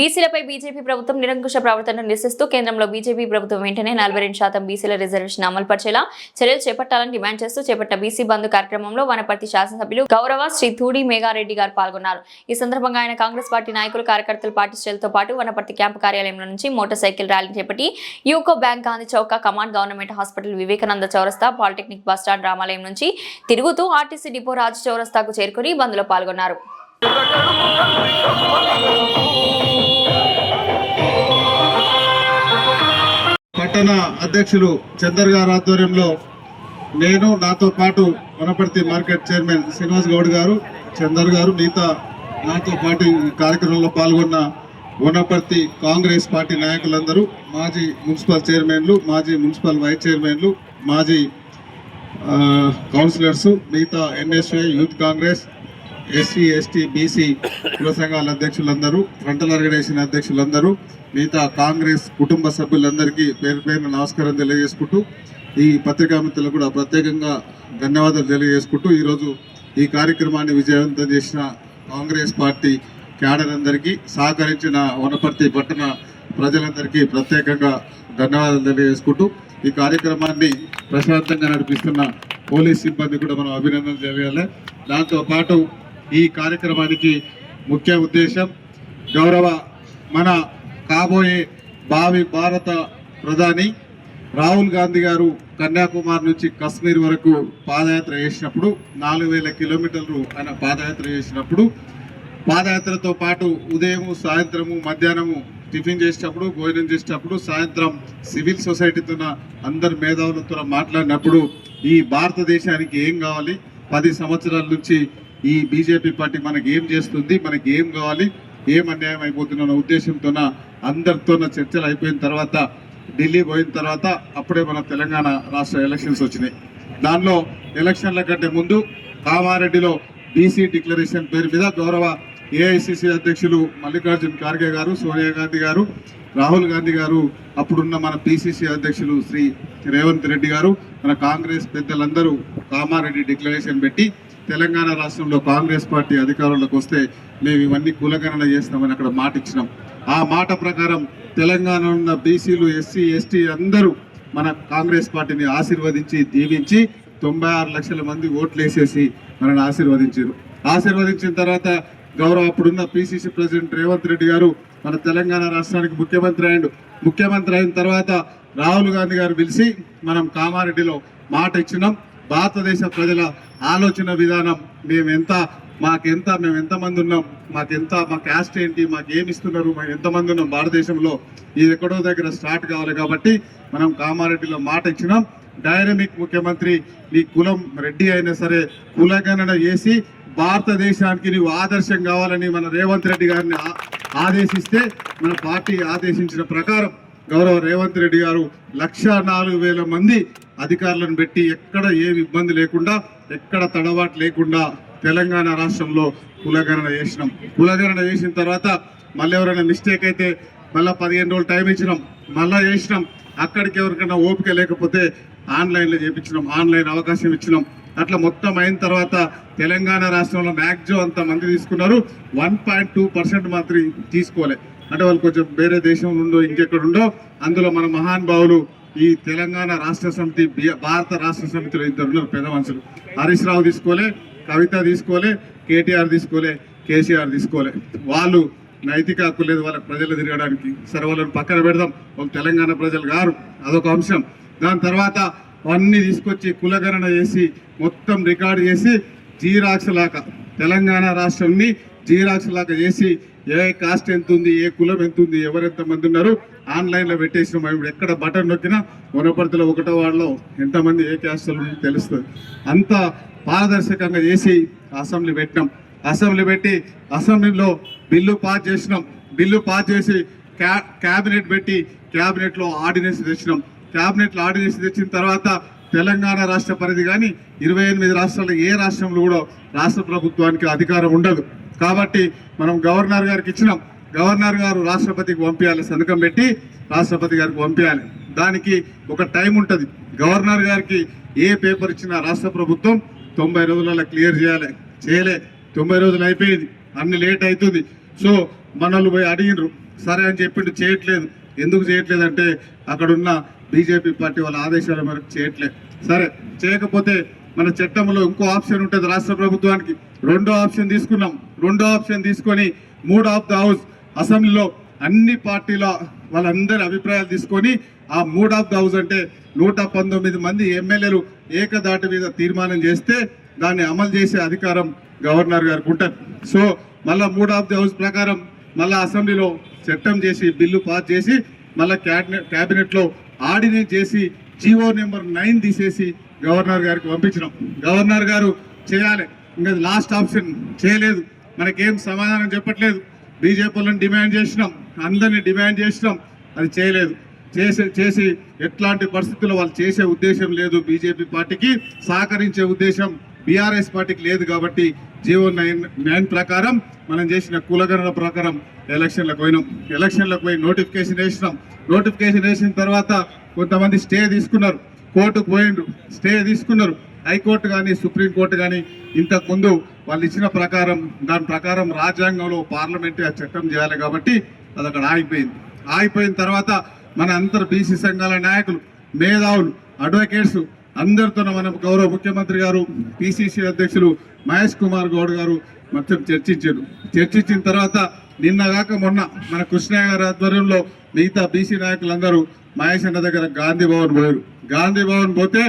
బీసీలపై BJP ప్రభుత్వం నిరంకుశ ప్రవర్తనను నిరసిస్తూ కేంద్రంలో బీజేపీ ప్రభుత్వం వెంటనే 42% బీసీల రిజర్వేషన్ అమలుపరిచేలా చర్యలు చేపట్టాలని డిమాండ్ చేస్తూ చేపట్ట బీసీ బంధు కార్యక్రమంలో వనపర్తి శాసనసభ్యులు గౌరవ శ్రీ థూడి మేఘారెడ్డి గారు పాల్గొన్నారు. ఈ సందర్భంగా ఆయన కాంగ్రెస్ పార్టీ నాయకులు కార్యకర్తలు పార్టీ శ్రేణులతో పాటు వనపర్తి క్యాంపు కార్యాలయంలో నుంచి మోటార్ సైకిల్ ర్యాలీ చేపట్టి యూకో బ్యాంక్, గాంధీ చౌక, కమాండ్, గవర్నమెంట్ హాస్పిటల్, వివేకానంద చౌరస్తా, పాలిటెక్నిక్ బస్టాండ్, రామాలయం నుంచి తిరుగుతూ ఆర్టీసీ డిపో రాజు చౌరస్తాకు చేరుకుని బంద్లో పాల్గొన్నారు. పట్టణ అధ్యక్షులు చందర్ గారి ఆధ్వర్యంలో నేను, నాతో పాటు వనపర్తి మార్కెట్ చైర్మన్ శ్రీనివాస్ గౌడ్ గారు, చందర్ గారు, మిగతా నాతో పాటు ఈ కార్యక్రమంలో పాల్గొన్న వనపర్తి కాంగ్రెస్ పార్టీ నాయకులందరూ, మాజీ మున్సిపల్ చైర్మన్లు, మాజీ మున్సిపల్ వైస్ చైర్మన్లు, మాజీ కౌన్సిలర్స్, మిగతా NSI, youth Congress, SC, ST, BC కుల సంఘాల అధ్యక్షులందరూ, ఫ్రంటల్ ఆర్గనైజేషన్ అధ్యక్షులందరూ, మిగతా కాంగ్రెస్ కుటుంబ సభ్యులందరికీ పేరు పేరున నమస్కారం తెలియజేసుకుంటూ, ఈ పత్రికా మిత్రులకు కూడా ప్రత్యేకంగా ధన్యవాదాలు తెలియజేసుకుంటూ, ఈరోజు ఈ కార్యక్రమాన్ని విజయవంతం చేసిన కాంగ్రెస్ పార్టీ క్యాడర్ అందరికీ, సహకరించిన వనపర్తి పట్టణ ప్రజలందరికీ ప్రత్యేకంగా ధన్యవాదాలు తెలియజేసుకుంటూ, ఈ కార్యక్రమాన్ని ప్రశాంతంగా నడిపిస్తున్న పోలీస్ సిబ్బంది కూడా మనం అభినందనలు తెలియాలి. దాంతోపాటు ఈ కార్యక్రమానికి ముఖ్య ఉద్దేశం గౌరవ మన కాబోయే భావి భారత ప్రధాని రాహుల్ గాంధీ గారు కన్యాకుమారి నుంచి కశ్మీర్ వరకు పాదయాత్ర చేసినప్పుడు 4000 కిలోమీటర్లు ఆయన పాదయాత్ర చేసినప్పుడు, పాదయాత్రతో పాటు ఉదయం, సాయంత్రము, మధ్యాహ్నము టిఫిన్ చేసేటప్పుడు, భోజనం చేసేటప్పుడు, సాయంత్రం సివిల్ సొసైటీతో అందరు మేధావులతో మాట్లాడినప్పుడు ఈ భారతదేశానికి ఏం కావాలి, 10 సంవత్సరాల నుంచి ఈ బీజేపీ పార్టీ మనకి ఏం చేస్తుంది, మనకి ఏం కావాలి, ఏం అన్యాయం అయిపోతున్న ఉద్దేశంతో అందరితో చర్చలు అయిపోయిన తర్వాత ఢిల్లీ పోయిన తర్వాత అప్పుడే మన తెలంగాణ రాష్ట్ర ఎలక్షన్స్ వచ్చినాయి. దానిలో ఎలక్షన్ల కంటే ముందు కామారెడ్డిలో బీసీ డిక్లరేషన్ పేరు మీద గౌరవ ఏఐసిసి అధ్యక్షులు మల్లికార్జున్ ఖార్గే గారు, సోనియా గాంధీ గారు, రాహుల్ గాంధీ గారు, అప్పుడున్న మన పిసిసి అధ్యక్షులు శ్రీ రేవంత్ రెడ్డి గారు, మన కాంగ్రెస్ పెద్దలందరూ కామారెడ్డి డిక్లరేషన్ పెట్టి తెలంగాణ రాష్ట్రంలో కాంగ్రెస్ పార్టీ అధికారంలోకి వస్తే మేము ఇవన్నీ కులగణన చేస్తామని అక్కడ మాట ఇచ్చినాం. ఆ మాట ప్రకారం తెలంగాణలో ఉన్న బీసీలు, ఎస్సీ, ఎస్టీ అందరూ మన కాంగ్రెస్ పార్టీని ఆశీర్వదించి, దీవించి 96 లక్షల మంది ఓట్లు వేసేసి మనల్ని ఆశీర్వదించారు. ఆశీర్వదించిన తర్వాత గౌరవ అప్పుడున్న పిసిసి ప్రెసిడెంట్ రేవంత్ రెడ్డి గారు మన తెలంగాణ రాష్ట్రానికి ముఖ్యమంత్రి అయిన తర్వాత రాహుల్ గాంధీ గారు పిలిచి మనం కామారెడ్డిలో మాట ఇచ్చినాం. భారతదేశ ప్రజల ఆలోచన విధానం, మేము ఎంతమంది ఉన్నాం, మా క్యాస్ట్ ఏంటి, మాకు ఏమి ఇస్తున్నారు, మేము ఎంతమంది ఉన్నాం భారతదేశంలో, ఇది ఎక్కడో దగ్గర స్టార్ట్ కావాలి కాబట్టి మనం కామారెడ్డిలో మాట ఇచ్చినాం. డైనమిక్ ముఖ్యమంత్రి, నీ కులం రెడ్డి అయినా సరే కులగణన చేసి భారతదేశానికి నీవు ఆదర్శం కావాలని మన రేవంత్ రెడ్డి గారిని ఆదేశిస్తే, మన పార్టీ ఆదేశించిన ప్రకారం గౌరవ రేవంత్ రెడ్డి గారు 104,000 మంది అధికారులను పెట్టి ఎక్కడ ఏమి ఇబ్బంది లేకుండా, ఎక్కడ తడబాటు లేకుండా తెలంగాణ రాష్ట్రంలో కులగణన చేసినాం. కులగణన చేసిన తర్వాత మళ్ళీ ఎవరైనా మిస్టేక్ అయితే మళ్ళీ 15 రోజులు టైం ఇచ్చినాం, మళ్ళీ చేసినాం. అక్కడికి ఎవరికైనా ఓపిక లేకపోతే ఆన్లైన్లో చేయించినాం, ఆన్లైన్ అవకాశం ఇచ్చినాం. అట్లా మొత్తం అయిన తర్వాత తెలంగాణ రాష్ట్రంలో మ్యాక్సిమం అంత మంది తీసుకున్నారు. 1.2% మాత్రం తీసుకోలే, అంటే వాళ్ళు కొంచెం వేరే దేశం నుండో ఇంకెక్కడుండో. అందులో మన మహానుభావులు ఈ తెలంగాణ రాష్ట్ర సమితి, భారత రాష్ట్ర సమితిలో 2 ఉన్నారు పెద్ద మనుషులు. హరీష్ రావు తీసుకోలే, కవిత తీసుకోలే, కేటీఆర్ తీసుకోలే, కేసీఆర్ తీసుకోలే. వాళ్ళు నైతిక హక్కు లేదు వాళ్ళకి ప్రజలు తిరగడానికి. సరే, వాళ్ళని పక్కన పెడదాం, వాళ్ళు తెలంగాణ ప్రజలు గారు, అదొక అంశం. దాని తర్వాత అన్నీ తీసుకొచ్చి కులగణన చేసి మొత్తం రికార్డు చేసి జీరాక్స్ లాగా తెలంగాణ రాష్ట్రాన్ని జీరాక్స్ లాగా చేసి ఏ కాస్ట్ ఎంత ఉంది, ఏ కులం ఎంత ఉంది, ఎవరెంతమంది ఉన్నారు ఆన్లైన్లో పెట్టేసినాం. ఇప్పుడు ఎక్కడ బటన్ నొక్కినా వనపర్తిలో 1వ వార్డులో ఎంతమంది ఏ క్యాస్ట్ తెలుస్తుంది. అంత పారదర్శకంగా చేసి అసెంబ్లీ పెట్టినాం. అసెంబ్లీ పెట్టి అసెంబ్లీలో బిల్లు పాస్ చేసినాం. బిల్లు పాస్ చేసి క్యాబినెట్ పెట్టి క్యాబినెట్లో ఆర్డినెన్స్ తెచ్చినాం. క్యాబినెట్లో ఆర్డినెన్స్ తెచ్చిన తర్వాత తెలంగాణ రాష్ట్ర పరిధి కానీ 28 రాష్ట్రాల్లో ఏ రాష్ట్రంలో కూడా రాష్ట్ర ప్రభుత్వానికి అధికారం ఉండదు. కాబట్టి మనం గవర్నర్ గారికి ఇచ్చినాం. గవర్నర్ గారు రాష్ట్రపతికి పంపించాలి, సంతకం పెట్టి రాష్ట్రపతి గారికి పంపించాలి. దానికి ఒక టైం ఉంటుంది. గవర్నర్ గారికి ఏ పేపర్ ఇచ్చినా రాష్ట్ర ప్రభుత్వం 90 రోజులలో క్లియర్ చేయలే. 90 రోజులు అయిపోయింది, అన్ని లేట్ అవుతుంది. సో మనల్ని పోయి అడిగినరు, సరే అని చెప్పిండు, చేయట్లేదు. ఎందుకు చేయట్లేదు అంటే అక్కడున్న బీజేపీ పార్టీ వాళ్ళ ఆదేశాల మేరకు చేయట్లేదు. సరే చేయకపోతే మన చట్టంలో ఇంకో ఆప్షన్ ఉంటుంది రాష్ట్ర ప్రభుత్వానికి. రెండో ఆప్షన్ తీసుకున్నాం. రెండో ఆప్షన్ తీసుకొని మూడ్ ఆఫ్ ద హౌస్ అసెంబ్లీలో అన్ని పార్టీల వాళ్ళందరి అభిప్రాయాలు తీసుకొని ఆ మూడ్ ఆఫ్ ద హౌస్ అంటే 119 మంది ఎమ్మెల్యేలు ఏకదాటి మీద తీర్మానం చేస్తే దాన్ని అమలు చేసే అధికారం గవర్నర్ గారికి ఉంటుంది. సో మళ్ళా మూడ్ ఆఫ్ ది హౌస్ ప్రకారం మళ్ళా అసెంబ్లీలో చట్టం చేసి బిల్లు పాస్ చేసి మళ్ళా క్యాబినెట్లో ఆర్డినేట్ చేసి జీవో నెంబర్ 9 తీసేసి గవర్నర్ గారికి పంపించినాం. గవర్నర్ గారు చేయాలి, ఇంకా లాస్ట్ ఆప్షన్ చేయలేదు. మనకేం సమాధానం చెప్పట్లేదు. బీజేపీ వాళ్ళని డిమాండ్ చేసినాం, అందరినీ డిమాండ్ చేసినాం, అది చేయలేదు. చేసి ఎట్లాంటి పరిస్థితుల్లో వాళ్ళు చేసే ఉద్దేశం లేదు. బీజేపీ పార్టీకి సహకరించే ఉద్దేశం బీఆర్ఎస్ పార్టీకి లేదు. కాబట్టి జీవో 9 ప్రకారం మనం చేసిన కులగణన ప్రకారం ఎలక్షన్లకు పోయినాం. ఎలక్షన్లకు పోయి నోటిఫికేషన్ వేసినాం. నోటిఫికేషన్ వేసిన తర్వాత కొంతమంది స్టే తీసుకున్నారు, కోర్టుకు పోయిండ్రు, స్టే తీసుకున్నారు. హైకోర్టు కానీ సుప్రీంకోర్టు కానీ ఇంతకుముందు వాళ్ళు ఇచ్చిన ప్రకారం దాని ప్రకారం రాజ్యాంగంలో పార్లమెంట్ ఆ చట్టం చేయాలి కాబట్టి అది అక్కడ ఆగిపోయింది. ఆగిపోయిన తర్వాత మన అంతర్ బీసీ సంఘాల నాయకులు, మేధావులు, అడ్వకేట్స్ అందరితో మనం గౌరవ ముఖ్యమంత్రి గారు, పిసిసి అధ్యక్షులు మహేష్ కుమార్ గౌడ్ గారు మొత్తం చర్చించారు. చర్చించిన తర్వాత నిన్నగాక మొన్న మన కృష్ణయ్య గారి ఆధ్వర్యంలో మిగతా బీసీ నాయకులందరూ మహేష్ అన్న దగ్గర గాంధీ భవన్ పోయారు. గాంధీ భవన్ పోతే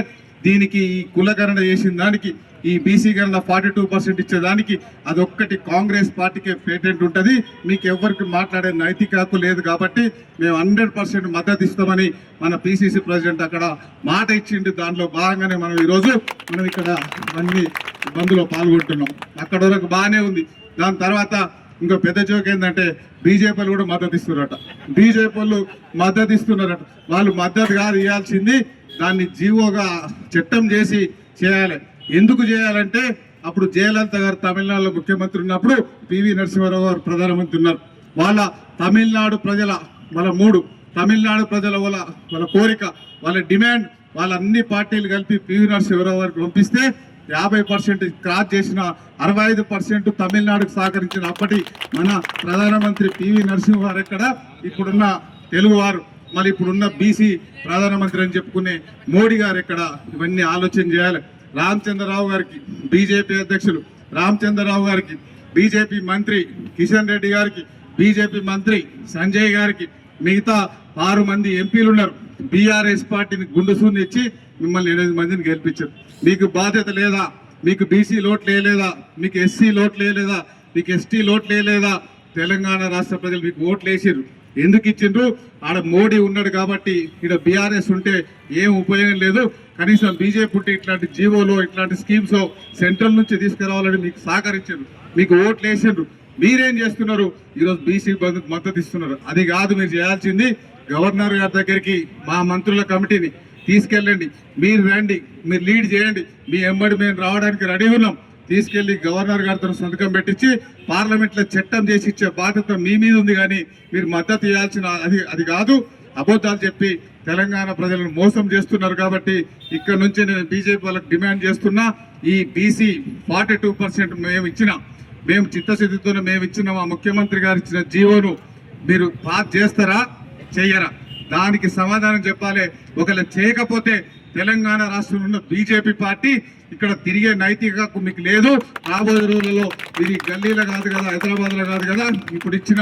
దీనికి ఈ కులగణన చేసిన దానికి ఈ బీసీ గణన 42% ఇచ్చేదానికి అదొక్కటి కాంగ్రెస్ పార్టీకే పేటెంట్ ఉంటుంది. మీకు ఎవరికి మాట్లాడే నైతిక హక్కు లేదు కాబట్టి మేము 100% మద్దతు ఇస్తామని మన పిసిసి ప్రెసిడెంట్ అక్కడ మాట ఇచ్చిండు. దాంట్లో భాగంగానే మనం ఈరోజు ఇక్కడ అన్ని బంద్లో పాల్గొంటున్నాం. అక్కడ వరకు బాగానే ఉంది. దాని తర్వాత ఇంకో పెద్ద జోక్ ఏంటంటే బీజేపీలు కూడా మద్దతు ఇస్తున్నారట. బీజేపీలు మద్దతు ఇస్తున్నారట. వాళ్ళు మద్దతు కాదు ఇవ్వాల్సింది, దాన్ని జీవోగా చట్టం చేసి చేయాలి. ఎందుకు చేయాలంటే అప్పుడు జయలలిత గారు తమిళనాడులో ముఖ్యమంత్రి ఉన్నప్పుడు పివి నరసింహారావు గారు ప్రధానమంత్రి ఉన్నారు. వాళ్ళ తమిళనాడు ప్రజల తమిళనాడు ప్రజల వాళ్ళ కోరిక, వాళ్ళ డిమాండ్, వాళ్ళ అన్ని పార్టీలు కలిపి పివి నరసింహారావు గారికి పంపిస్తే 50% క్రాస్ చేసిన 65% తమిళనాడుకు సహకరించిన అప్పటి మన ప్రధానమంత్రి పివి నరసింహారావు ఎక్కడ, ఇప్పుడున్న తెలుగువారు, మళ్ళీ ఇప్పుడున్న బీసీ ప్రధానమంత్రి అని చెప్పుకునే మోడీ గారు ఎక్కడ, ఇవన్నీ ఆలోచన చేయాలి. రామచంద్రరావు గారికి, బీజేపీ అధ్యక్షులు రామచంద్రరావు గారికి, బీజేపీ మంత్రి కిషన్ రెడ్డి గారికి, బీజేపీ మంత్రి సంజయ్ గారికి, మిగతా 6 మంది ఎంపీలు ఉన్నారు. బీఆర్ఎస్ పార్టీని గుండుసూని ఇచ్చి మిమ్మల్ని 8 మందిని గెలిపించారు. మీకు బాధ్యత లేదా? మీకు బీసీ లోట్లు వేయలేదా? మీకు ఎస్సీ లోట్లు వేయలేదా? మీకు ఎస్టీ లోట్లు వేయలేదా? తెలంగాణ రాష్ట్ర ప్రజలు మీకు ఓట్లు వేసారు. ఎందుకు ఇచ్చిండ్రు? ఆడ మోడీ ఉన్నాడు కాబట్టి. ఇక్కడ బీఆర్ఎస్ ఉంటే ఏం ఉపయోగం లేదు. కనీసం బీజేపీ ఉంటే ఇట్లాంటి జీవోలో ఇట్లాంటి స్కీమ్స్ సెంట్రల్ నుంచి తీసుకురావాలని మీకు సహకరించారు, మీకు ఓట్లు వేసిండ్రు. మీరేం చేస్తున్నారు? ఈరోజు బీసీ బంధుకు మద్దతు ఇస్తున్నారు. అది కాదు మీరు చేయాల్సింది. గవర్నర్ గారి దగ్గరికి మా మంత్రుల కమిటీని తీసుకెళ్ళండి. మీరు రండి, మీరు లీడ్ చేయండి. మీ ఎంబడి మేము రావడానికి రెడీ ఉన్నాం. తీసుకెళ్లి గవర్నర్ గారితో సంతకం పెట్టించి పార్లమెంట్లో చట్టం చేసి ఇచ్చే బాధ్యత మీ మీద ఉంది. కానీ మీరు మద్దతు ఇవ్వాల్సిన అది కాదు. అబద్ధాలు చెప్పి తెలంగాణ ప్రజలను మోసం చేస్తున్నారు. కాబట్టి ఇక్కడ నుంచి నేను బీజేపీ వాళ్ళకి డిమాండ్ చేస్తున్నా, ఈ బీసీ 42% మేము చిత్తశుద్ధితోనే మేము ఇచ్చిన మా ముఖ్యమంత్రి గారు ఇచ్చిన జీవోను మీరు పాస్ చేస్తారా, చెయ్యరా? దానికి సమాధానం చెప్పాలి. ఒకవేళ చేయకపోతే తెలంగాణ రాష్ట్రంలో ఉన్న బీజేపీ పార్టీ ఇక్కడ తిరిగే నైతిక హక్కు మీకు లేదు. రాబోయే రోజులలో ఇది గల్లీలో కాదు కదా, హైదరాబాద్లో కాదు కదా, ఇప్పుడు ఇచ్చిన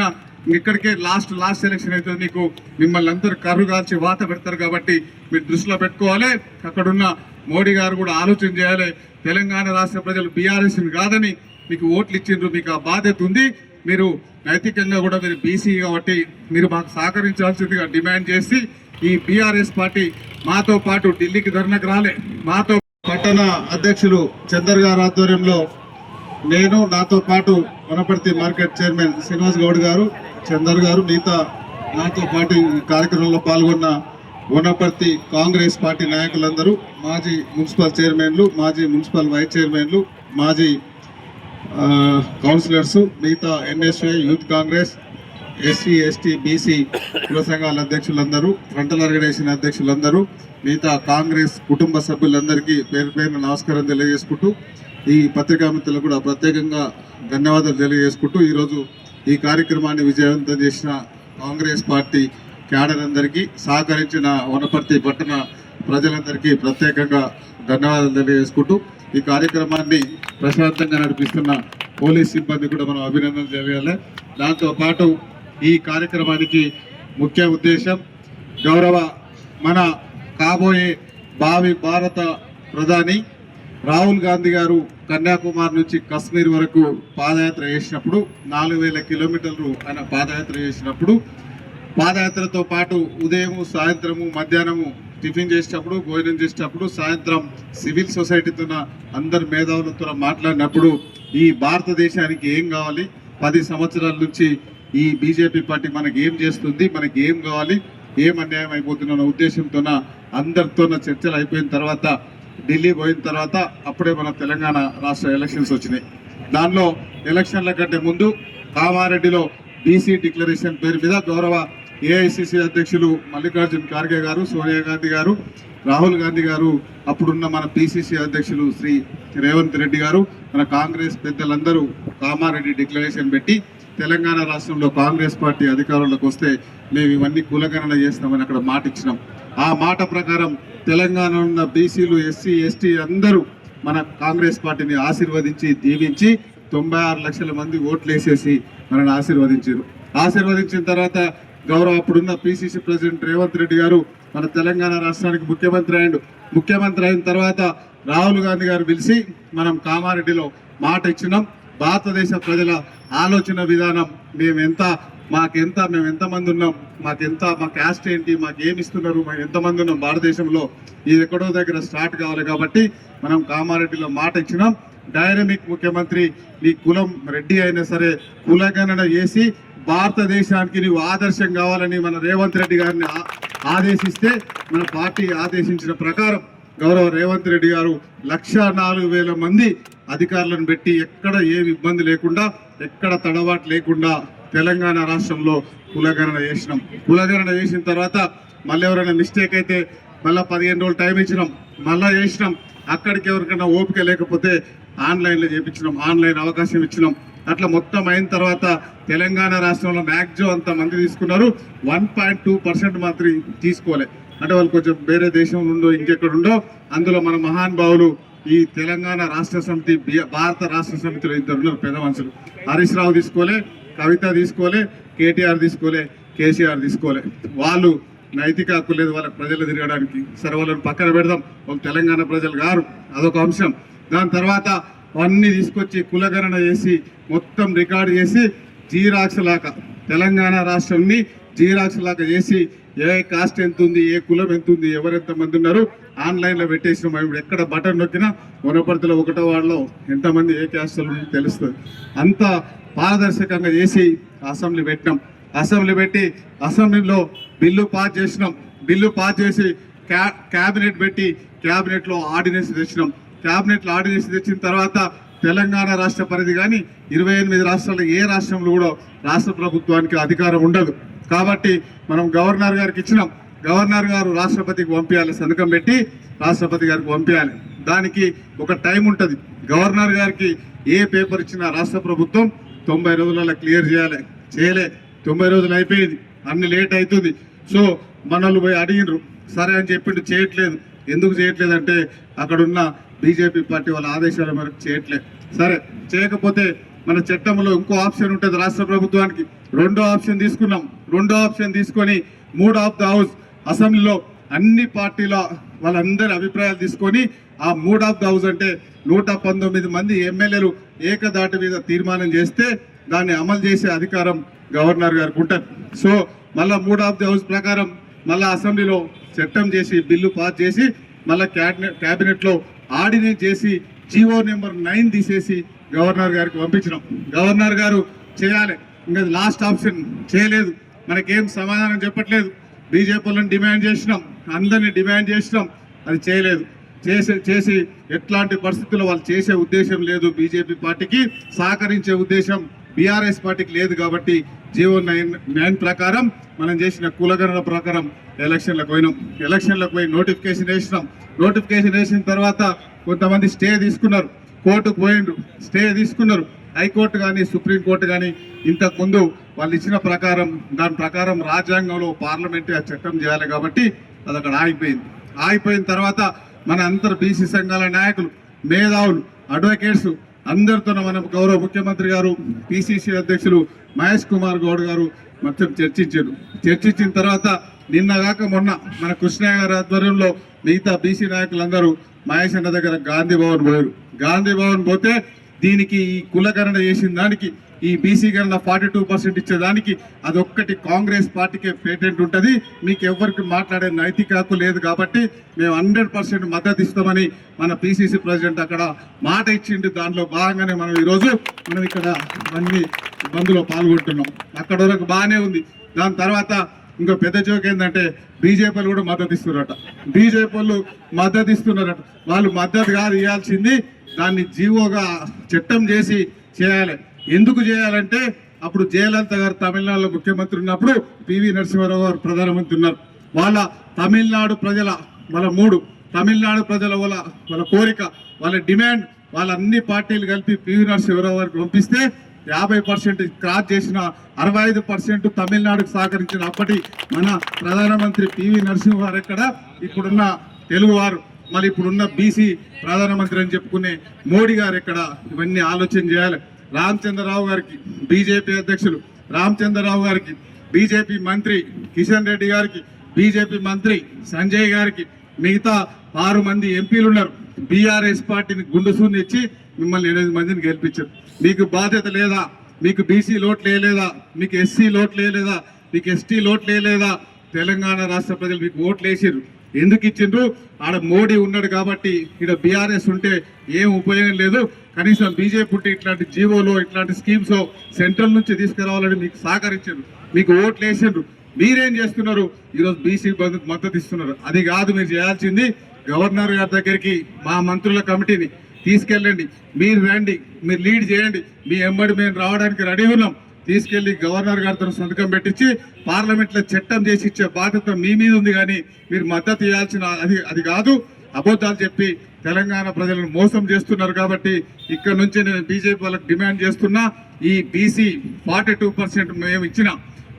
ఇక్కడికే లాస్ట్ ఎలక్షన్ అయితే మీకు మిమ్మల్ని అందరూ కర్రు కాల్చి వాత పెడతారు. కాబట్టి మీరు దృష్టిలో పెట్టుకోవాలి. అక్కడున్న మోడీ గారు కూడా ఆలోచన చేయాలి. తెలంగాణ రాష్ట్ర ప్రజలు బీఆర్ఎస్ని కాదని మీకు ఓట్లు ఇచ్చిండ్రు, మీకు ఆ బాధ్యత ఉంది. మీరు నైతికంగా కూడా మీరు బీసీ కాబట్టి మీరు మాకు సహకరించాల్సిందిగా డిమాండ్ చేసి ఈ బీఆర్ఎస్ పార్టీ మాతో పాటు ఢిల్లీకి ధర్నాకు రాలే. మాతో పట్టణ అధ్యక్షులు చందర్ గారి ఆధ్వర్యంలో నేను, నాతో పాటు వనపర్తి మార్కెట్ చైర్మన్ శ్రీనివాస్ గౌడ్ గారు, చందర్ గారు, మిగతా నాతో పాటు ఈ కార్యక్రమంలో పాల్గొన్న వనపర్తి కాంగ్రెస్ పార్టీ నాయకులందరూ, మాజీ మున్సిపల్ చైర్మన్లు, మాజీ మున్సిపల్ వైస్ చైర్మన్లు, మాజీ కౌన్సిలర్స్, మిగతా NSA, youth Congress, SC ST BC కుల సంఘాల అధ్యక్షులందరూ, ఫ్రంటల్ ఆర్గనైజేషన్ అధ్యక్షులందరూ, మిగతా కాంగ్రెస్ కుటుంబ సభ్యులందరికీ పేరు పేరున నమస్కారం తెలియజేసుకుంటూ, ఈ పత్రికా మిత్రులకు కూడా ప్రత్యేకంగా ధన్యవాదాలు తెలియజేసుకుంటూ, ఈరోజు ఈ కార్యక్రమాన్ని విజయవంతం చేసిన కాంగ్రెస్ పార్టీ క్యాడర్ అందరికీ సహకరించిన వనపర్తి పట్టణ ప్రజలందరికీ ప్రత్యేకంగా ధన్యవాదాలు తెలియజేసుకుంటూ ఈ కార్యక్రమాన్ని ప్రశాంతంగా నడిపిస్తున్న పోలీస్ సిబ్బంది కూడా మనం అభినందనలు తెలియాలి. దాంతో పాటు ఈ కార్యక్రమానికి ముఖ్య ఉద్దేశం గౌరవ మన కాబోయే భావి భారత ప్రధాని రాహుల్ గాంధీ గారు కన్యాకుమారి నుంచి కశ్మీర్ వరకు పాదయాత్ర చేసినప్పుడు 4000 కిలోమీటర్లు ఆయన పాదయాత్ర చేసినప్పుడు పాదయాత్రతో పాటు ఉదయం సాయంత్రము మధ్యాహ్నము టిఫిన్ చేసేటప్పుడు భోజనం చేసేటప్పుడు సాయంత్రం సివిల్ సొసైటీతో అందరు మేధావులతో మాట్లాడినప్పుడు ఈ భారతదేశానికి ఏం కావాలి, 10 సంవత్సరాల నుంచి ఈ బీజేపీ పార్టీ మనకి ఏం చేస్తుంది, మనకి ఏం కావాలి, ఏం అన్యాయం అయిపోతున్న ఉద్దేశంతో అందరితో చర్చలు అయిపోయిన తర్వాత ఢిల్లీ పోయిన తర్వాత అప్పుడే మన తెలంగాణ రాష్ట్ర ఎలక్షన్స్ వచ్చినాయి. దానిలో ఎలక్షన్ల కంటే ముందు కామారెడ్డిలో బీసీ డిక్లరేషన్ పేరు మీద గౌరవ ఏఐసిసి అధ్యక్షులు మల్లికార్జున్ ఖార్గే గారు, సోనియా గాంధీ గారు, రాహుల్ గాంధీ గారు, అప్పుడున్న మన పిసిసి అధ్యక్షులు శ్రీ రేవంత్ రెడ్డి గారు, మన కాంగ్రెస్ పెద్దలందరూ కామారెడ్డి డిక్లరేషన్ పెట్టి తెలంగాణ రాష్ట్రంలో కాంగ్రెస్ పార్టీ అధికారంలోకి వస్తే మేము ఇవన్నీ కులగణన చేస్తామని అక్కడ మాట ఇచ్చినాం. ఆ మాట ప్రకారం తెలంగాణలో ఉన్న బీసీలు, ఎస్సీ, ఎస్టీ అందరూ మన కాంగ్రెస్ పార్టీని ఆశీర్వదించి దీవించి 96 లక్షల మంది ఓట్లు వేసేసి మనల్ని ఆశీర్వదించారు. ఆశీర్వదించిన తర్వాత గౌరవ అప్పుడున్న పిసిసి ప్రెసిడెంట్ రేవంత్ రెడ్డి గారు మన తెలంగాణ రాష్ట్రానికి ముఖ్యమంత్రి అయిన తర్వాత రాహుల్ గాంధీ గారు పిలిచి మనం కామారెడ్డిలో మాట ఇచ్చినాం. భారతదేశ ప్రజల ఆలోచన విధానం మేము ఎంతమంది ఉన్నాం, మా క్యాస్ట్ ఏంటి, మాకు ఏమి ఇస్తున్నారు, మేము ఎంతమంది ఉన్నాం భారతదేశంలో, ఇది ఎక్కడో దగ్గర స్టార్ట్ కావాలి కాబట్టి మనం కామారెడ్డిలో మాట ఇచ్చినాం. డైనమిక్ ముఖ్యమంత్రి, నీ కులం రెడ్డి అయినా సరే కులగణన చేసి భారతదేశానికి నీవు ఆదర్శం కావాలని మన రేవంత్ రెడ్డి గారిని ఆదేశిస్తే మన పార్టీ ఆదేశించిన ప్రకారం గౌరవ రేవంత్ రెడ్డి గారు 104,000 మంది అధికారులను పెట్టి ఎక్కడ ఏమి ఇబ్బంది లేకుండా, ఎక్కడ తడబాటు లేకుండా తెలంగాణ రాష్ట్రంలో కులగణన చేసినాం. కులగణన చేసిన తర్వాత మళ్ళీ ఎవరైనా మిస్టేక్ అయితే మళ్ళీ 15 రోజులు టైం ఇచ్చినాం, మళ్ళీ చేసినాం. అక్కడికి ఎవరికైనా ఓపిక లేకపోతే ఆన్లైన్లో చేయించినాం, ఆన్లైన్ అవకాశం ఇచ్చినాం. అట్లా మొత్తం అయిన తర్వాత తెలంగాణ రాష్ట్రంలో మ్యాక్సిమం అంత మంది తీసుకున్నారు. 1.2% మాత్రం తీసుకోలే, అంటే వాళ్ళు కొంచెం వేరే దేశం నుండో ఇంకెక్కడుండో. అందులో మన మహానుభావులు ఈ తెలంగాణ రాష్ట్ర సమితి, భారత రాష్ట్ర సమితిలో 2 ఉన్నారు పెద్ద మనుషులు. హరీష్ రావు తీసుకోలే, కవిత తీసుకోలే, కేటీఆర్ తీసుకోలే, కేసీఆర్ తీసుకోలే. వాళ్ళు నైతిక హక్కు లేదు వాళ్ళకి ప్రజలు తిరగడానికి. సరే వాళ్ళని పక్కన పెడదాం, వాళ్ళు తెలంగాణ ప్రజలు గారు, అదొక అంశం. దాని తర్వాత అన్నీ తీసుకొచ్చి కులగణన చేసి మొత్తం రికార్డు చేసి జీరాక్స్ లాగా తెలంగాణ రాష్ట్రాన్ని జీరాక్స్ లాగా చేసి ఏ కాస్ట్ ఎంత ఉంది, ఏ కులం ఎంత ఉంది, ఎవరెంతమంది ఉన్నారు ఆన్లైన్లో పెట్టేసినాం. ఇప్పుడు ఎక్కడ బటన్ నొక్కినా వనపర్తిలో 1వ వార్డులో ఎంతమంది ఏ క్యాస్ట్ తెలుస్తుంది. అంత పారదర్శకంగా చేసి అసెంబ్లీ పెట్టినాం. అసెంబ్లీ పెట్టి అసెంబ్లీలో బిల్లు పాస్ చేసినాం. బిల్లు పాస్ చేసి క్యాబినెట్ పెట్టి క్యాబినెట్లో ఆర్డినెన్స్ తెచ్చినాం. క్యాబినెట్లో ఆర్డినెన్స్ తెచ్చిన తర్వాత తెలంగాణ రాష్ట్ర పరిధి కానీ 28 రాష్ట్రాల్లో ఏ రాష్ట్రంలో కూడా రాష్ట్ర ప్రభుత్వానికి అధికారం ఉండదు. కాబట్టి మనం గవర్నర్ గారికి ఇచ్చినాం. గవర్నర్ గారు రాష్ట్రపతికి పంపించాలి, సంతకం పెట్టి రాష్ట్రపతి గారికి పంపించాలి. దానికి ఒక టైం ఉంటుంది. గవర్నర్ గారికి ఏ పేపర్ ఇచ్చినా రాష్ట్ర ప్రభుత్వం 90 రోజులలో క్లియర్ చేయాలి. చేయలే, 90 రోజులు అయిపోయింది, అన్ని లేట్ అవుతుంది. సో మనల్ని పోయి అడిగినరు, సరే అని చెప్పిండు, చేయట్లేదు. ఎందుకు చేయట్లేదు అంటే అక్కడున్న బీజేపీ పార్టీ వాళ్ళ ఆదేశాల మేరకు చేయట్లేదు. సరే చేయకపోతే మన చట్టంలో ఇంకో ఆప్షన్ ఉంటుంది రాష్ట్ర ప్రభుత్వానికి. 2వ ఆప్షన్ తీసుకున్నాం. 2వ ఆప్షన్ తీసుకొని 3 ఆఫ్ ద హౌస్ అసెంబ్లీలో అన్ని పార్టీల వాళ్ళందరి అభిప్రాయాలు తీసుకొని ఆ 3 ఆఫ్ ద హౌస్ అంటే 119 మంది ఎమ్మెల్యేలు ఏకదాటి మీద తీర్మానం చేస్తే దాన్ని అమలు చేసే అధికారం గవర్నర్ గారికి ఉంటుంది. సో మళ్ళీ 3 ఆఫ్ ది హౌస్ ప్రకారం మళ్ళీ అసెంబ్లీలో చట్టం చేసి బిల్లు పాస్ చేసి మళ్ళీ క్యాబినెట్లో ఆర్డినెన్స్ చేసి జీవో నెంబర్ 9 తీసేసి గవర్నర్ గారికి పంపించినాం. గవర్నర్ గారు చేయాలి, ఇంకా లాస్ట్ ఆప్షన్ చేయలేదు. మనకేం సమాధానం చెప్పట్లేదు. బీజేపీ వాళ్ళని డిమాండ్ చేసినాం, అందరినీ డిమాండ్ చేసినాం, అది చేయలేదు. చేసి ఎట్లాంటి పరిస్థితుల్లో వాళ్ళు చేసే ఉద్దేశం లేదు. బీజేపీ పార్టీకి సహకరించే ఉద్దేశం బీఆర్ఎస్ పార్టీకి లేదు. కాబట్టి జీవో 9 ప్రకారం మనం చేసిన కులగణన ప్రకారం ఎలక్షన్లకు పోయినాం. ఎలక్షన్లకు పోయి నోటిఫికేషన్ వేసినాం. నోటిఫికేషన్ వేసిన తర్వాత కొంతమంది స్టే తీసుకున్నారు, కోర్టుకు పోయిండ్రు, స్టే తీసుకున్నారు. హైకోర్టు కానీ సుప్రీంకోర్టు కానీ ఇంతకుముందు వాళ్ళు ఇచ్చిన ప్రకారం దాని ప్రకారం రాజ్యాంగంలో పార్లమెంట్ ఆ చట్టం చేయాలి కాబట్టి అది అక్కడ ఆగిపోయిన తర్వాత మన అంతర్ బీసీ సంఘాల నాయకులు, మేధావులు, అడ్వకేట్స్ అందరితో మనం గౌరవ ముఖ్యమంత్రి గారు, పిసిసి అధ్యక్షులు మహేష్ కుమార్ గౌడ్ గారు మొత్తం చర్చించిన తర్వాత నిన్నగాక మొన్న మన కృష్ణయ్య గారి ఆధ్వర్యంలో మిగతా బీసీ నాయకులందరూ మహేష్ అన్న దగ్గర గాంధీ భవన్ పోతే దీనికి ఈ కులగణన చేసిన దానికి, ఈ బీసీ గణన 42% ఇచ్చేదానికి అదొక్కటి కాంగ్రెస్ పార్టీకే పేటెంట్ ఉంటుంది. మీకు ఎవరికి మాట్లాడే నైతిక హక్కు లేదు కాబట్టి మేము 100% మద్దతు ఇస్తామని మన పిసిసి ప్రెసిడెంట్ అక్కడ మాట ఇచ్చిండు. దాంట్లో భాగంగానే మనం ఈరోజు ఇక్కడ అన్ని బంద్లో పాల్గొంటున్నాం. అక్కడ వరకు బాగానే ఉంది. దాని తర్వాత ఇంకో పెద్ద జోక్ ఏంటంటే బీజేపీ కూడా మద్దతు ఇస్తున్నారట. వాళ్ళు మద్దతు కాదు ఇవ్వాల్సింది, దాన్ని జీవోగా చట్టం చేసి చేయాలి. ఎందుకు చేయాలంటే అప్పుడు జయలలిత గారు తమిళనాడులో ముఖ్యమంత్రి ఉన్నప్పుడు పివి నరసింహారావు గారు ప్రధానమంత్రి ఉన్నారు. వాళ్ళ తమిళనాడు ప్రజల తమిళనాడు ప్రజల వాళ్ళ కోరిక, వాళ్ళ డిమాండ్, వాళ్ళ అన్ని పార్టీలు కలిపి పివి నరసింహారావు గారికి పంపిస్తే 50% క్రాస్ చేసిన 65% తమిళనాడుకు సహకరించిన అప్పటి మన ప్రధానమంత్రి పివి నరసింహారావు ఎక్కడ, ఇప్పుడున్న తెలుగువారు, మళ్ళీ ఇప్పుడున్న బీసీ ప్రధానమంత్రి అని చెప్పుకునే మోడీ గారు ఎక్కడ, ఇవన్నీ ఆలోచన చేయాలి. రామచంద్రరావు గారికి, బీజేపీ అధ్యక్షులు రామచంద్రరావు గారికి, బీజేపీ మంత్రి కిషన్ రెడ్డి గారికి, బీజేపీ మంత్రి సంజయ్ గారికి, మిగతా 6 మంది ఎంపీలు ఉన్నారు. బీఆర్ఎస్ పార్టీని గుండుసూని ఇచ్చి మిమ్మల్ని 8 మందిని గెలిపించారు. మీకు బాధ్యత లేదా? మీకు బీసీ లోట్లు వేయలేదా? మీకు ఎస్సీ లోట్లు వేయలేదా? మీకు ఎస్టీ లోట్లు వేయలేదా? తెలంగాణ రాష్ట్ర ప్రజలు మీకు ఓట్లు వేసారు. ఎందుకు ఇచ్చిండ్రు? ఆడ మోడీ ఉన్నాడు కాబట్టి. ఇక్కడ బీఆర్ఎస్ ఉంటే ఏం ఉపయోగం లేదు. కనీసం బీజేపీ ఉంటే ఇట్లాంటి జీవోలో ఇట్లాంటి స్కీమ్స్ సెంట్రల్ నుంచి తీసుకురావాలని మీకు సహకరించారు, మీకు ఓట్లు వేసిండ్రు. మీరేం చేస్తున్నారు? ఈరోజు బీసీ బంధుకు మద్దతు ఇస్తున్నారు. అది కాదు మీరు చేయాల్సింది. గవర్నర్ గారి దగ్గరికి మా మంత్రుల కమిటీని తీసుకెళ్ళండి. మీరు రండి, మీరు లీడ్ చేయండి. మీ ఎంబడి మేము రావడానికి రెడీ ఉన్నాం. తీసుకెళ్లి గవర్నర్ గారితో సంతకం పెట్టించి పార్లమెంట్లో చట్టం చేసి ఇచ్చే బాధ్యత మీ మీద ఉంది. కానీ మీరు మద్దతు ఇవ్వాల్సిన అది కాదు. అబద్ధాలు చెప్పి తెలంగాణ ప్రజలను మోసం చేస్తున్నారు. కాబట్టి ఇక్కడ నుంచి నేను బీజేపీ వాళ్ళకి డిమాండ్ చేస్తున్నా, ఈ బీసీ 42%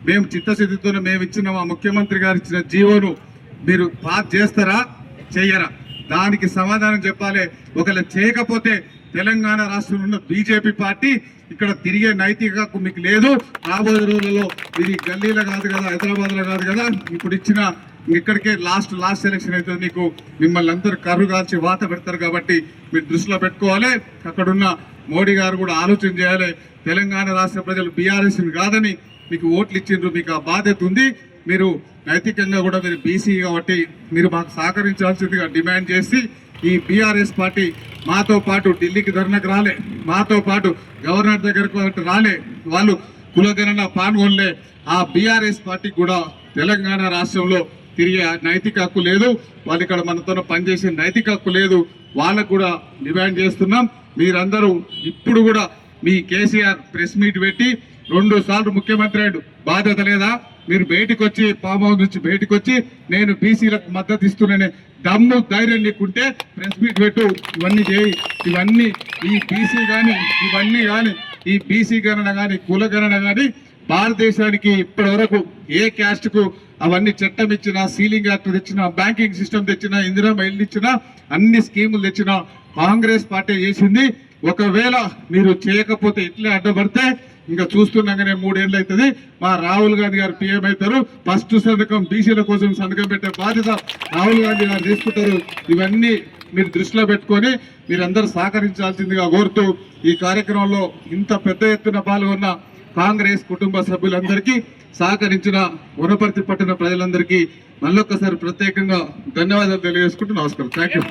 మేము చిత్తశుద్ధితోనే మేము ఇచ్చిన మా ముఖ్యమంత్రి గారు ఇచ్చిన జీవోను మీరు పాస్ చేస్తారా, చెయ్యరా? దానికి సమాధానం చెప్పాలి. ఒకవేళ చేయకపోతే తెలంగాణ రాష్ట్రంలో ఉన్న బీజేపీ పార్టీ ఇక్కడ తిరిగే నైతిక హక్కు మీకు లేదు. రాబోయే రోజులలో ఇది గల్లీలో కాదు కదా, హైదరాబాద్లో కాదు కదా, ఇప్పుడు ఇచ్చిన ఇక్కడికే లాస్ట్ సెలక్షన్ అవుతుంది. మీకు మిమ్మల్ని అందరూ కర్రు కాల్చి వాత పెడతారు. కాబట్టి మీరు దృష్టిలో పెట్టుకోవాలి. అక్కడున్న మోడీ గారు కూడా ఆలోచన చేయాలి. తెలంగాణ రాష్ట్ర ప్రజలు బీఆర్ఎస్ని కాదని మీకు ఓట్లు ఇచ్చిండ్రు. మీకు ఆ బాధ్యత ఉంది. మీరు నైతికంగా కూడా మీరు బీసీ కాబట్టి మీరు మాకు సహకరించాల్సిందిగా డిమాండ్ చేసి, ఈ బీఆర్ఎస్ పార్టీ మాతో పాటు ఢిల్లీకి ధర్నాకు రాలే, మాతో పాటు గవర్నర్ దగ్గరకు రాలే, వాళ్ళు కులగణన పాల్గొనలే. ఆ బీఆర్ఎస్ పార్టీ కూడా తెలంగాణ రాష్ట్రంలో తిరిగే నైతిక హక్కు లేదు. వాళ్ళు ఇక్కడ మనతో పనిచేసే నైతిక హక్కు లేదు. వాళ్ళకు కూడా డిమాండ్ చేస్తున్నాం. మీరందరూ ఇప్పుడు కూడా మీ కేసీఆర్ ప్రెస్ మీట్ పెట్టి 2 సార్లు ముఖ్యమంత్రి అయ్యాడు, బాధ్యత లేదా? మీరు బయటకు వచ్చి ఫామ్ హౌస్ నుంచి బయటకు వచ్చి నేను బీసీలకు మద్దతు ఇస్తున్నానే దమ్ము ధైర్యం నీకుంటే ప్రెస్ మీట్ పెట్టు, ఇవన్నీ చేయి. ఇవన్నీ ఈ బీసీ కానీ ఇవన్నీ కానీ ఈ బీసీ గణన కానీ కుల గణన కానీ భారతదేశానికి ఇప్పటి వరకు ఏ క్యాస్ట్కు అవన్నీ చట్టం ఇచ్చినా, సీలింగ్ యాక్ట్ తెచ్చినా, బ్యాంకింగ్ సిస్టమ్ తెచ్చినా, ఇందిరమ్మ ఇల్లు ఇచ్చినా, అన్ని స్కీములు తెచ్చినా కాంగ్రెస్ పార్టీ చేసింది. ఒకవేళ మీరు చేయకపోతే ఇట్లే అడ్డపడితే ఇంకా చూస్తున్నాగానే 3 ఏళ్ళు అవుతుంది. మా రాహుల్ గాంధీ గారు పీఎం అవుతారు. ఫస్ట్ సంతకం బీసీల కోసం సంతకం పెట్టే బాధ్యత రాహుల్ గాంధీ గారు తీసుకుంటారు. ఇవన్నీ మీరు దృష్టిలో పెట్టుకొని మీరందరూ సహకరించాల్సిందిగా కోరుతూ, ఈ కార్యక్రమంలో ఇంత పెద్ద ఎత్తున పాల్గొన్న కాంగ్రెస్ కుటుంబ సభ్యులందరికీ, సహకరించిన వనపర్తి పట్టణ ప్రజలందరికీ మళ్ళొక్కసారి ప్రత్యేకంగా ధన్యవాదాలు తెలియజేసుకుంటూ నమస్కారం. Thank you.